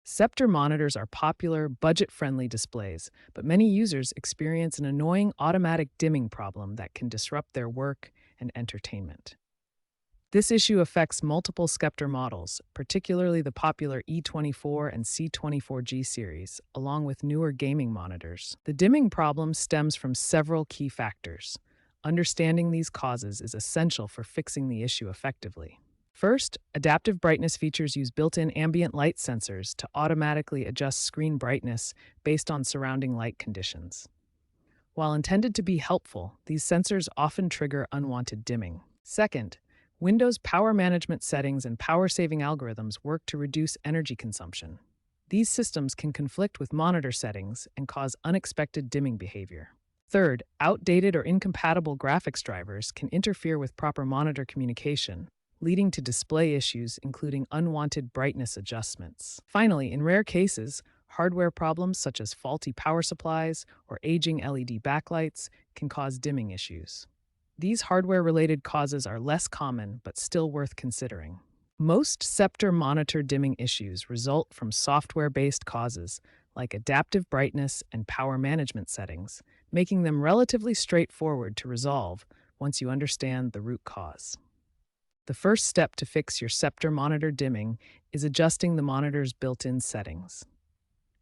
Sceptre monitors are popular, budget-friendly displays, but many users experience an annoying automatic dimming problem that can disrupt their work and entertainment. This issue affects multiple Sceptre models, particularly the popular E24 and C24G series, along with newer gaming monitors. The dimming problem stems from several key factors. Understanding these causes is essential for fixing the issue effectively. First, adaptive brightness features use built-in ambient light sensors to automatically adjust screen brightness based on surrounding light conditions. While intended to be helpful, these sensors often trigger unwanted dimming. Second, Windows power management settings and power-saving algorithms work to reduce energy consumption. These systems can conflict with monitor settings and cause unexpected dimming behavior. Third, outdated or incompatible graphics drivers can interfere with proper monitor communication, leading to display issues including unwanted brightness adjustments. Finally, in rare cases, hardware problems such as faulty power supplies or aging LED backlights can cause dimming issues. These hardware-related causes are less common but still worth considering. Most Sceptre monitor dimming issues result from software-based causes like adaptive brightness and power management settings, making them relatively straightforward to resolve once you understand the root cause. The first step to fix your Sceptre monitor dimming is adjusting the monitor's built-in settings.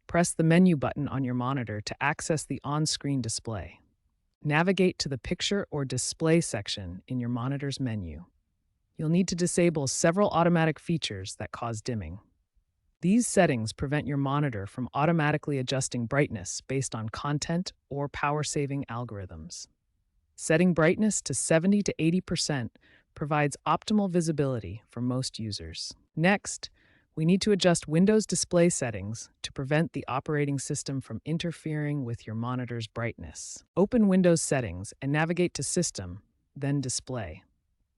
Press the menu button on your monitor to access the on-screen display. Navigate to the Picture or Display section in your monitor's menu. You'll need to disable several automatic features that cause dimming. These settings prevent your monitor from automatically adjusting brightness based on content or power-saving algorithms. Setting brightness to 70 to 80% provides optimal visibility for most users. Next, we need to adjust Windows display settings to prevent the operating system from interfering with your monitor's brightness. Open Windows Settings and navigate to System, then Display.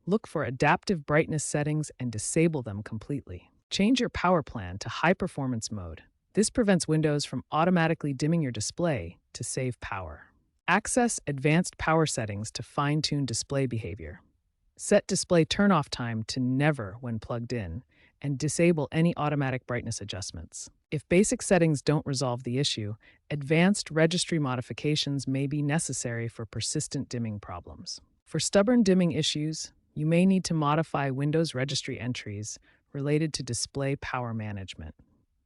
Look for adaptive brightness settings and disable them completely. Change your power plan to high performance mode. This prevents Windows from automatically dimming your display to save power. Access advanced power settings to fine-tune display behavior. Set display turn-off time to never when plugged in, and disable any automatic brightness adjustments. If basic settings don't resolve the issue, advanced registry modifications may be necessary for persistent dimming problems. For stubborn dimming issues, you may need to modify Windows registry entries related to display power management.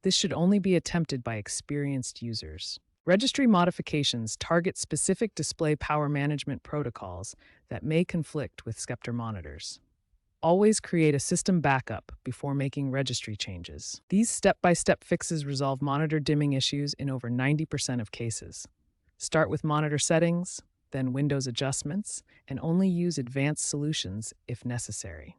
This should only be attempted by experienced users. Registry modifications target specific display power management protocols that may conflict with Sceptre monitors. Always create a system backup before making registry changes. These step-by-step fixes resolve monitor dimming issues in over 90% of cases. Start with monitor settings, then Windows adjustments, and only use advanced solutions if necessary.